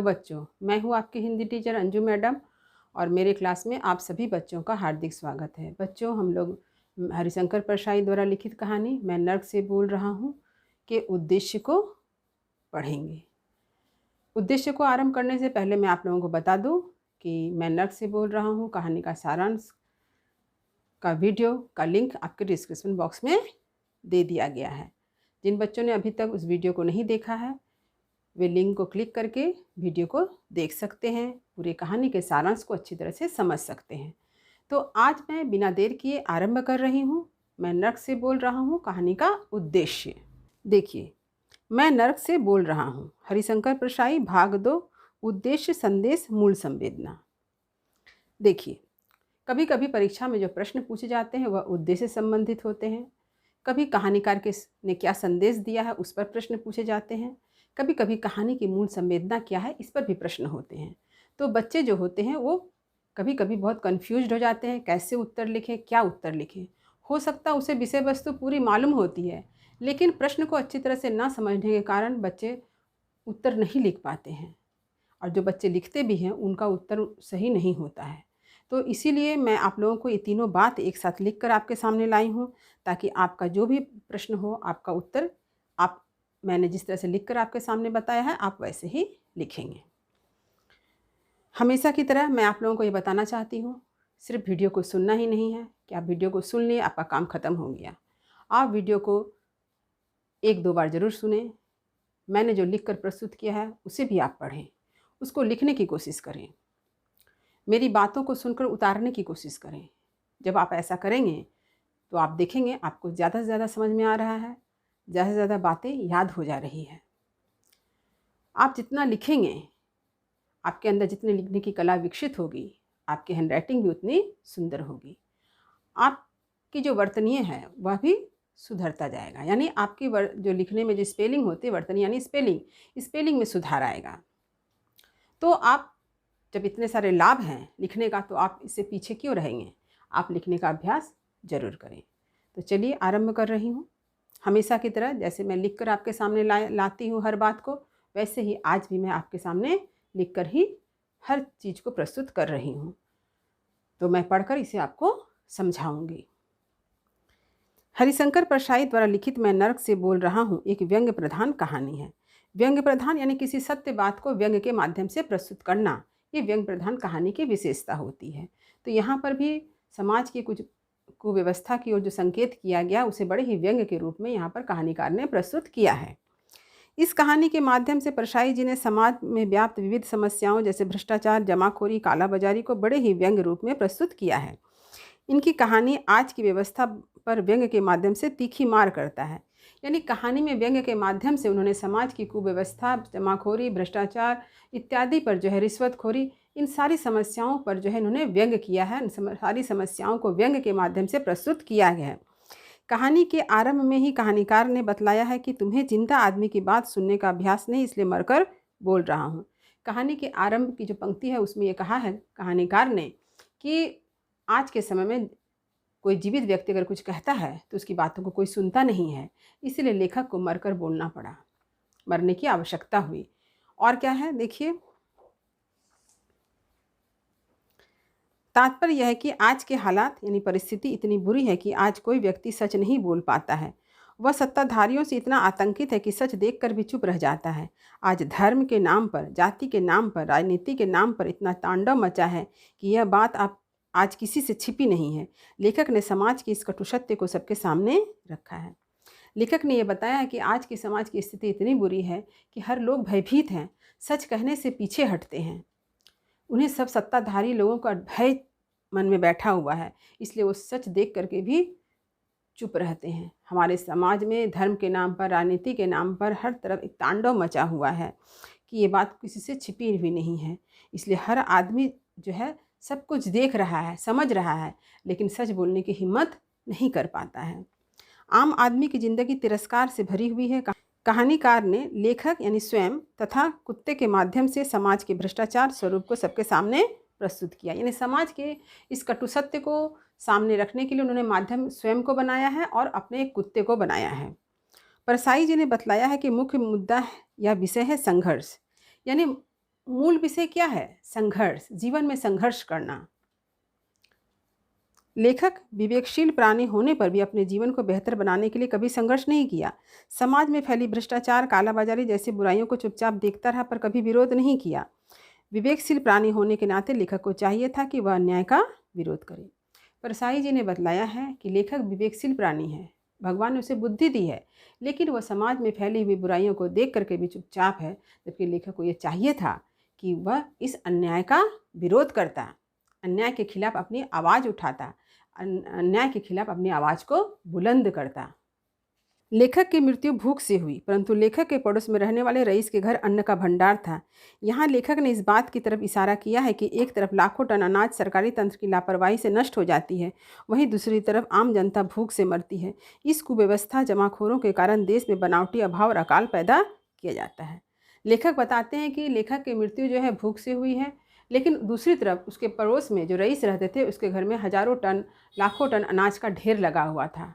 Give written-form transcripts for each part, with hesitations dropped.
बच्चों, मैं हूँ आपकी हिंदी टीचर अंजू मैडम और मेरे क्लास में आप सभी बच्चों का हार्दिक स्वागत है। बच्चों, हम लोग हरिशंकर परसाई द्वारा लिखित कहानी मैं नर्क से बोल रहा हूँ के उद्देश्य को पढ़ेंगे। उद्देश्य को आरंभ करने से पहले मैं आप लोगों को बता दूँ कि मैं नर्क से बोल रहा हूँ। कहानी का सारांश का वीडियो का लिंक आपके डिस्क्रिप्शन बॉक्स में दे दिया गया है। जिन बच्चों ने अभी तक उस वीडियो को नहीं देखा है वे लिंक को क्लिक करके वीडियो को देख सकते हैं, पूरे कहानी के सारांश को अच्छी तरह से समझ सकते हैं। तो आज मैं बिना देर किए आरंभ कर रही हूँ। मैं नर्क से बोल रहा हूँ कहानी का उद्देश्य। देखिए, मैं नर्क से बोल रहा हूँ। हरिशंकर परसाई भाग 2, उद्देश्य, संदेश, मूल संवेदना। देखिए, कभी कभी परीक्षा में जो प्रश्न पूछे जाते हैं वह उद्देश्य से संबंधित होते हैं। कभी कहानीकार ने क्या संदेश दिया है उस पर प्रश्न पूछे जाते हैं। कभी कभी कहानी की मूल संवेदना क्या है इस पर भी प्रश्न होते हैं। तो बच्चे जो होते हैं वो कभी कभी बहुत कंफ्यूज्ड हो जाते हैं, कैसे उत्तर लिखें, क्या उत्तर लिखें। हो सकता है उसे विषय वस्तु पूरी मालूम होती है, लेकिन प्रश्न को अच्छी तरह से ना समझने के कारण बच्चे उत्तर नहीं लिख पाते हैं, और जो बच्चे लिखते भी हैं उनका उत्तर सही नहीं होता है। तो इसीलिए मैं आप लोगों को ये तीनों बात एक साथ लिख कर आपके सामने लाई हूँ, ताकि आपका जो भी प्रश्न हो आपका उत्तर मैंने जिस तरह से लिखकर आपके सामने बताया है आप वैसे ही लिखेंगे। हमेशा की तरह मैं आप लोगों को ये बताना चाहती हूँ, सिर्फ वीडियो को सुनना ही नहीं है कि आप वीडियो को सुन लिए आपका काम ख़त्म हो गया। आप वीडियो को 1-2 बार ज़रूर सुनें। मैंने जो लिख कर प्रस्तुत किया है उसे भी आप पढ़ें, उसको लिखने की कोशिश करें, मेरी बातों को सुनकर उतारने की कोशिश करें। जब आप ऐसा करेंगे तो आप देखेंगे आपको ज़्यादा से ज़्यादा समझ में आ रहा है, ज़्यादा से ज़्यादा बातें याद हो जा रही है। आप जितना लिखेंगे, आपके अंदर जितनी लिखने की कला विकसित होगी, आपकी हैंडराइटिंग भी उतनी सुंदर होगी। आपकी जो वर्तनीय है वह भी सुधरता जाएगा, यानी आपकी जो लिखने में जो स्पेलिंग होती है, वर्तनी यानी स्पेलिंग में सुधार आएगा। तो आप जब इतने सारे लाभ हैं लिखने का, तो आप इससे पीछे क्यों रहेंगे? आप लिखने का अभ्यास ज़रूर करें। तो चलिए आरंभ कर रही हूँ। हमेशा की तरह जैसे मैं लिखकर आपके सामने लाती हूँ हर बात को, वैसे ही आज भी मैं आपके सामने लिखकर ही हर चीज़ को प्रस्तुत कर रही हूँ। तो मैं पढ़कर इसे आपको समझाऊंगी। हरिशंकर परसाई द्वारा लिखित मैं नर्क से बोल रहा हूँ एक व्यंग्य प्रधान कहानी है। व्यंग्य प्रधान यानी किसी सत्य बात को व्यंग्य के माध्यम से प्रस्तुत करना, ये व्यंग्य प्रधान कहानी की विशेषता होती है। तो यहाँ पर भी समाज की कुछ कुव्यवस्था की ओर जो संकेत किया गया उसे बड़े ही व्यंग्य के रूप में यहाँ पर कहानीकार ने प्रस्तुत किया है। इस कहानी के माध्यम से परसाई जी ने समाज में व्याप्त विविध समस्याओं जैसे भ्रष्टाचार, जमाखोरी, कालाबाजारी को बड़े ही व्यंग्य रूप में प्रस्तुत किया है। इनकी कहानी आज की व्यवस्था पर व्यंग्य के माध्यम से तीखी मार करता है, यानी कहानी में व्यंग्य के माध्यम से उन्होंने समाज की कुव्यवस्था, जमाखोरी, भ्रष्टाचार इत्यादि पर जो है, रिश्वतखोरी, इन सारी समस्याओं पर जो है इन्होंने व्यंग्य किया है। इन सारी समस्याओं को व्यंग्य के माध्यम से प्रस्तुत किया गया है। कहानी के आरंभ में ही कहानीकार ने बतलाया है कि तुम्हें जिंदा आदमी की बात सुनने का अभ्यास नहीं, इसलिए मरकर बोल रहा हूँ। कहानी के आरंभ की जो पंक्ति है उसमें ये कहा है कहानीकार ने कि आज के समय में कोई जीवित व्यक्ति अगर कुछ कहता है तो उसकी बातों को कोई सुनता नहीं है, इसलिए लेखक को मरकर बोलना पड़ा, मरने की आवश्यकता हुई। और क्या है देखिए, तात्पर्य यह है कि आज के हालात यानी परिस्थिति इतनी बुरी है कि आज कोई व्यक्ति सच नहीं बोल पाता है। वह सत्ताधारियों से इतना आतंकित है कि सच देखकर भी चुप रह जाता है। आज धर्म के नाम पर, जाति के नाम पर, राजनीति के नाम पर इतना तांडव मचा है कि यह बात आप आज किसी से छिपी नहीं है। लेखक ने समाज की इस कटु सत्य को सबके सामने रखा है। लेखक ने यह बताया है कि आज की समाज की स्थिति इतनी बुरी है कि हर लोग भयभीत हैं, सच कहने से पीछे हटते हैं। उन्हें सब सत्ताधारी लोगों का भय मन में बैठा हुआ है, इसलिए वो सच देख करके भी चुप रहते हैं। हमारे समाज में धर्म के नाम पर, राजनीति के नाम पर हर तरफ एक तांडव मचा हुआ है कि ये बात किसी से छिपी हुई नहीं है। इसलिए हर आदमी जो है सब कुछ देख रहा है, समझ रहा है, लेकिन सच बोलने की हिम्मत नहीं कर पाता है। आम आदमी की ज़िंदगी तिरस्कार से भरी हुई है। कहानीकार ने लेखक यानी स्वयं तथा कुत्ते के माध्यम से समाज के भ्रष्टाचार स्वरूप को सबके सामने प्रस्तुत किया, यानी समाज के इस कटु सत्य को सामने रखने के लिए उन्होंने माध्यम स्वयं को बनाया है और अपने एक कुत्ते को बनाया है। परसाई जी ने बतलाया है कि मुख्य मुद्दा या विषय है संघर्ष, यानी मूल विषय क्या है? संघर्ष, जीवन में संघर्ष करना। लेखक विवेकशील प्राणी होने पर भी अपने जीवन को बेहतर बनाने के लिए कभी संघर्ष नहीं किया। समाज में फैली भ्रष्टाचार, कालाबाजारी जैसी बुराइयों को चुपचाप देखता रहा पर कभी विरोध नहीं किया। विवेकशील प्राणी होने के नाते लेखक को चाहिए था कि वह अन्याय का विरोध करे। परसाई जी ने बतलाया है कि लेखक विवेकशील प्राणी है, भगवान ने उसे बुद्धि दी है, लेकिन वह समाज में फैली हुई बुराइयों को देख करके भी चुपचाप है, जबकि लेखक को यह चाहिए था कि वह इस अन्याय का विरोध करता, अन्याय के खिलाफ अपनी आवाज़ उठाता, अन्याय के खिलाफ अपनी आवाज़ को बुलंद करता। लेखक की मृत्यु भूख से हुई, परंतु लेखक के पड़ोस में रहने वाले रईस के घर अन्न का भंडार था। यहाँ लेखक ने इस बात की तरफ इशारा किया है कि एक तरफ लाखों टन अनाज सरकारी तंत्र की लापरवाही से नष्ट हो जाती है, वहीं दूसरी तरफ आम जनता भूख से मरती है। इस कुव्यवस्था जमाखोरों के कारण देश में बनावटी अभाव और अकाल पैदा किया जाता है। लेखक बताते हैं कि लेखक की मृत्यु जो है भूख से हुई है, लेकिन दूसरी तरफ उसके पड़ोस में जो रईस रहते थे उसके घर में हजारों टन, लाखों टन अनाज का ढेर लगा हुआ था।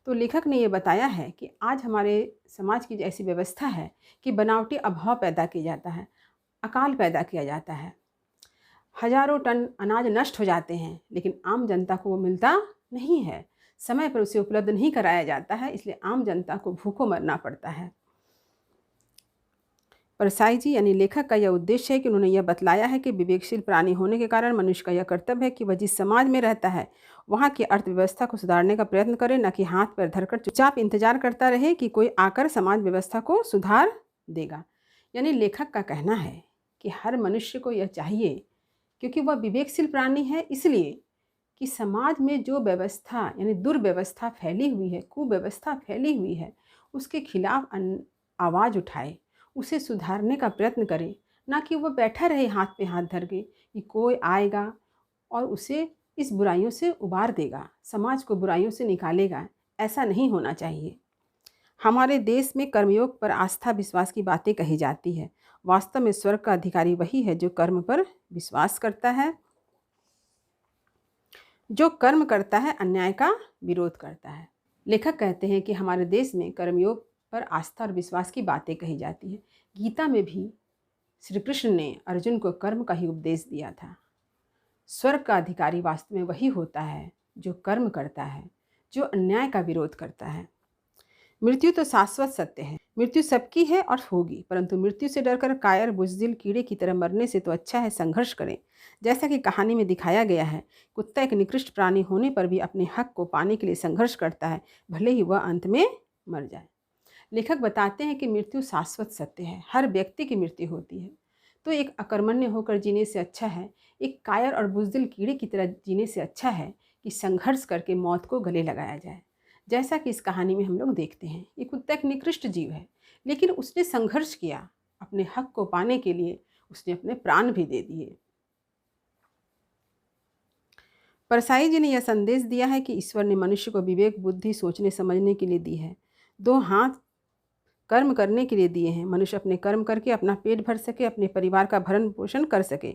तो लेखक ने ये बताया है कि आज हमारे समाज की ऐसी व्यवस्था है कि बनावटी अभाव पैदा किया जाता है, अकाल पैदा किया जाता है, हजारों टन अनाज नष्ट हो जाते हैं, लेकिन आम जनता को वो मिलता नहीं है, समय पर उसे उपलब्ध नहीं कराया जाता है, इसलिए आम जनता को भूखों मरना पड़ता है। परसाई जी यानी लेखक का यह उद्देश्य है कि उन्होंने यह बतलाया है कि विवेकशील प्राणी होने के कारण मनुष्य का यह कर्तव्य है कि वह जिस समाज में रहता है वहाँ की अर्थव्यवस्था को सुधारने का प्रयत्न करे, न कि हाथ पैर धरकर चुपचाप इंतजार करता रहे कि कोई आकर समाज व्यवस्था को सुधार देगा। यानी लेखक का कहना है कि हर मनुष्य को यह चाहिए, क्योंकि वह विवेकशील प्राणी है, इसलिए कि समाज में जो व्यवस्था यानी दुर्व्यवस्था फैली हुई है, कुव्यवस्था फैली हुई है, उसके खिलाफ आवाज़ उठाए, उसे सुधारने का प्रयत्न करे, ना कि वह बैठा रहे हाथ पे हाथ धर के कि कोई आएगा और उसे इस बुराइयों से उबार देगा, समाज को बुराइयों से निकालेगा। ऐसा नहीं होना चाहिए। हमारे देश में कर्मयोग पर आस्था विश्वास की बातें कही जाती है। वास्तव में स्वर्ग का अधिकारी वही है जो कर्म पर विश्वास करता है, जो कर्म करता है, अन्याय का विरोध करता है। लेखक कहते हैं कि हमारे देश में कर्मयोग पर आस्था और विश्वास की बातें कही जाती है। गीता में भी श्री कृष्ण ने अर्जुन को कर्म का ही उपदेश दिया था। स्वर्ग का अधिकारी वास्तव में वही होता है जो कर्म करता है, जो अन्याय का विरोध करता है। मृत्यु तो शाश्वत सत्य है, मृत्यु सबकी है और होगी, परंतु मृत्यु से डरकर कायर बुज़दिल कीड़े की तरह मरने से तो अच्छा है संघर्ष करें। जैसा कि कहानी में दिखाया गया है, कुत्ता एक निकृष्ट प्राणी होने पर भी अपने हक को पाने के लिए संघर्ष करता है, भले ही वह अंत में मर जाए। लेखक बताते हैं कि मृत्यु शाश्वत सत्य है, हर व्यक्ति की मृत्यु होती है, तो एक अकर्मण्य होकर जीने से अच्छा है, एक कायर और बुज़दिल कीड़े की तरह जीने से अच्छा है कि संघर्ष करके मौत को गले लगाया जाए। जैसा कि इस कहानी में हम लोग देखते हैं, ये कुत्ता एक निकृष्ट जीव है, लेकिन उसने संघर्ष किया, अपने हक को पाने के लिए उसने अपने प्राण भी दे दिए। परसाई जी ने यह संदेश दिया है कि ईश्वर ने मनुष्य को विवेक बुद्धि सोचने समझने के लिए दी है, दो हाथ कर्म करने के लिए दिए हैं। मनुष्य अपने कर्म करके अपना पेट भर सके, अपने परिवार का भरण पोषण कर सके।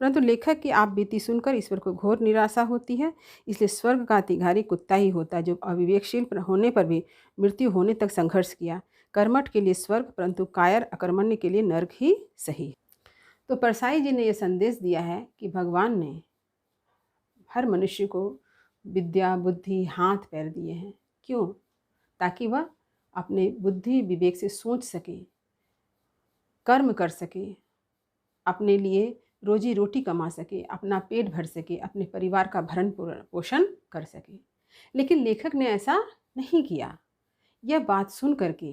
परंतु लेखक की आप बीती सुनकर ईश्वर को घोर निराशा होती है। इसलिए स्वर्ग का अधिकारी कुत्ता ही होता है जो अविवेकशील होने पर भी मृत्यु होने तक संघर्ष किया। कर्मठ के लिए स्वर्ग, परंतु कायर अकर्मण्य के लिए नर्क ही सही। तो परसाई जी ने यह संदेश दिया है कि भगवान ने हर मनुष्य को विद्या बुद्धि हाथ पैर दिए हैं। क्यों? ताकि वह अपने बुद्धि विवेक से सोच सके, कर्म कर सके, अपने लिए रोजी रोटी कमा सके, अपना पेट भर सके, अपने परिवार का भरण पोषण कर सके। लेकिन लेखक ने ऐसा नहीं किया। यह बात सुन करके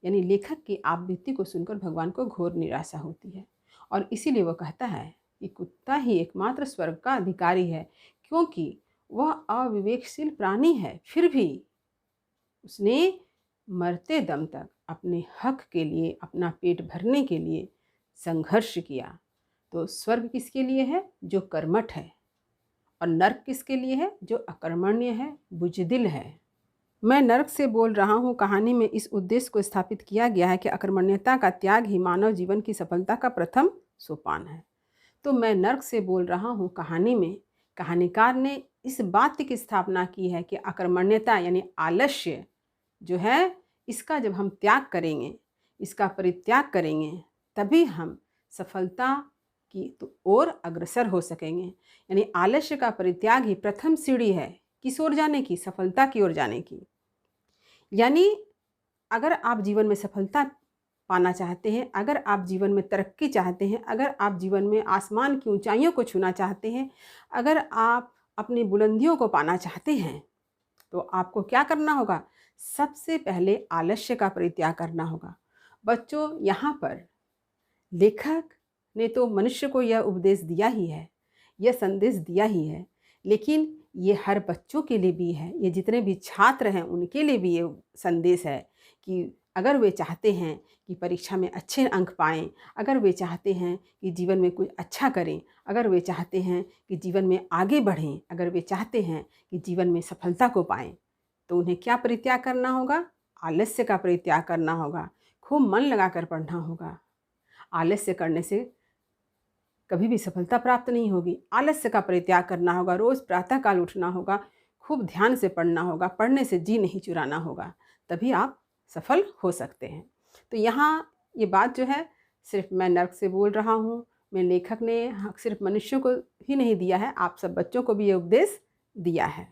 यानी लेखक की आप बीती को सुनकर भगवान को घोर निराशा होती है, और इसीलिए वह कहता है कि कुत्ता ही एकमात्र स्वर्ग का अधिकारी है, क्योंकि वह अविवेकशील प्राणी है, फिर भी उसने मरते दम तक अपने हक के लिए, अपना पेट भरने के लिए संघर्ष किया। तो स्वर्ग किसके लिए है? जो कर्मठ है, और नर्क किसके लिए है? जो अकर्मण्य है, बुज़दिल है। मैं नर्क से बोल रहा हूँ कहानी में इस उद्देश्य को स्थापित किया गया है कि अकर्मण्यता का त्याग ही मानव जीवन की सफलता का प्रथम सोपान है। तो मैं नर्क से बोल रहा हूँ कहानी में कहानीकार ने इस बात की स्थापना की है कि अकर्मण्यता यानी आलस्य जो है, इसका जब हम त्याग करेंगे, इसका परित्याग करेंगे, तभी हम सफलता की ओर अग्रसर हो सकेंगे। यानी आलस्य का परित्याग ही प्रथम सीढ़ी है किस ओर जाने की, सफलता की ओर जाने की। यानी अगर आप जीवन में सफलता पाना चाहते हैं, अगर आप जीवन में तरक्की चाहते हैं, अगर आप जीवन में आसमान की ऊंचाइयों को छूना चाहते हैं, अगर आप अपनी बुलंदियों को पाना चाहते हैं, तो आपको क्या करना होगा? सबसे पहले आलस्य का परित्याग करना होगा। बच्चों, यहाँ पर लेखक ने तो मनुष्य को यह उपदेश दिया ही है, यह संदेश दिया ही है, लेकिन ये हर बच्चों के लिए भी है, ये जितने भी छात्र हैं उनके लिए भी ये संदेश है कि अगर वे चाहते हैं कि परीक्षा में अच्छे अंक पाएँ, अगर वे चाहते हैं कि जीवन में कुछ अच्छा करें, अगर वे चाहते हैं कि जीवन में आगे बढ़ें, अगर वे चाहते हैं कि जीवन में सफलता को पाएँ, तो उन्हें क्या परित्याग करना होगा? आलस्य का परित्याग करना होगा। खूब मन लगाकर पढ़ना होगा। आलस्य करने से कभी भी सफलता प्राप्त नहीं होगी। आलस्य का परित्याग करना होगा। रोज़ प्रातःकाल उठना होगा, खूब ध्यान से पढ़ना होगा, पढ़ने से जी नहीं चुराना होगा, तभी आप सफल हो सकते हैं। तो यहाँ ये बात जो है सिर्फ मैं नर्क से बोल रहा हूँ, मैं लेखक ने सिर्फ मनुष्यों को ही नहीं दिया है, आप सब बच्चों को भी ये उपदेश दिया है।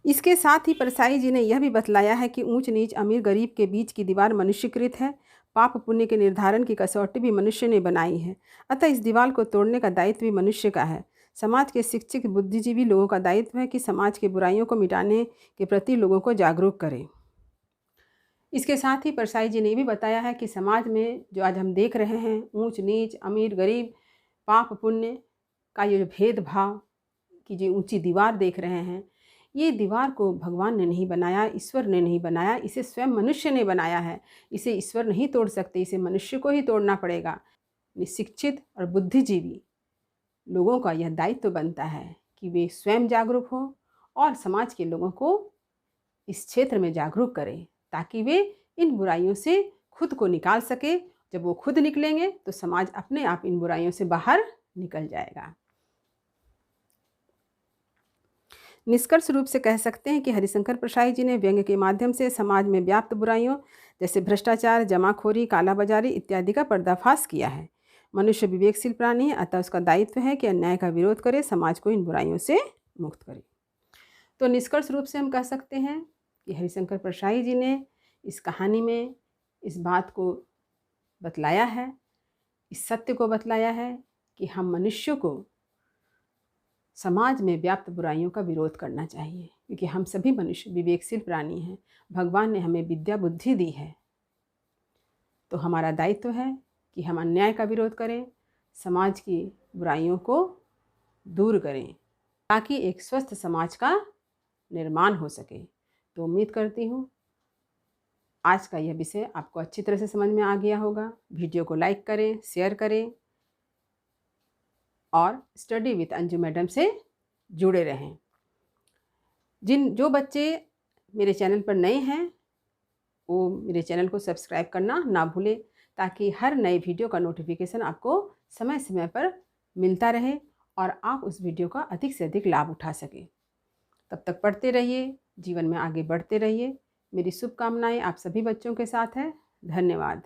इसके साथ ही परसाई जी ने यह भी बतलाया है कि ऊंच नीच अमीर गरीब के बीच की दीवार मनुष्यकृत है। पाप पुण्य के निर्धारण की कसौटी भी मनुष्य ने बनाई है, अतः इस दीवार को तोड़ने का दायित्व भी मनुष्य का है। समाज के शिक्षित बुद्धिजीवी लोगों का दायित्व है कि समाज के बुराइयों को मिटाने के प्रति लोगों को जागरूक करें। इसके साथ ही परसाई जी ने भी बताया है कि समाज में जो आज हम देख रहे हैं, ऊंच नीच अमीर गरीब, पाप पुण्य का ये जो भेदभाव की जो ऊंची दीवार देख रहे हैं, ये दीवार को भगवान ने नहीं बनाया, ईश्वर ने नहीं बनाया, इसे स्वयं मनुष्य ने बनाया है। इसे ईश्वर नहीं तोड़ सकते, इसे मनुष्य को ही तोड़ना पड़ेगा। शिक्षित और बुद्धिजीवी लोगों का यह दायित्व बनता है कि वे स्वयं जागरूक हों और समाज के लोगों को इस क्षेत्र में जागरूक करें, ताकि वे इन बुराइयों से खुद को निकाल सके। जब वो खुद निकलेंगे तो समाज अपने आप इन बुराइयों से बाहर निकल जाएगा। निष्कर्ष रूप से कह सकते हैं कि हरिशंकर प्रसाई जी ने व्यंग्य के माध्यम से समाज में व्याप्त बुराइयों जैसे भ्रष्टाचार, जमाखोरी, कालाबाजारी इत्यादि का पर्दाफाश किया है। मनुष्य विवेकशील प्राणी है, अतः उसका दायित्व है कि अन्याय का विरोध करे, समाज को इन बुराइयों से मुक्त करे। तो निष्कर्ष रूप से हम कह सकते हैं कि हरिशंकर प्रसाई जी ने इस कहानी में इस बात को बतलाया है, इस सत्य को बतलाया है कि हम मनुष्य को समाज में व्याप्त बुराइयों का विरोध करना चाहिए, क्योंकि हम सभी मनुष्य विवेकशील प्राणी हैं। भगवान ने हमें विद्या बुद्धि दी है, तो हमारा दायित्व है कि हम अन्याय का विरोध करें, समाज की बुराइयों को दूर करें, ताकि एक स्वस्थ समाज का निर्माण हो सके। तो उम्मीद करती हूँ आज का यह विषय आपको अच्छी तरह से समझ में आ गया होगा। वीडियो को लाइक करें, शेयर करें और स्टडी विद अंजू मैडम से जुड़े रहें। जो बच्चे मेरे चैनल पर नए हैं वो मेरे चैनल को सब्सक्राइब करना ना भूलें, ताकि हर नए वीडियो का नोटिफिकेशन आपको समय समय पर मिलता रहे और आप उस वीडियो का अधिक से अधिक लाभ उठा सकें। तब तक पढ़ते रहिए, जीवन में आगे बढ़ते रहिए। मेरी शुभकामनाएं आप सभी बच्चों के साथ है। धन्यवाद।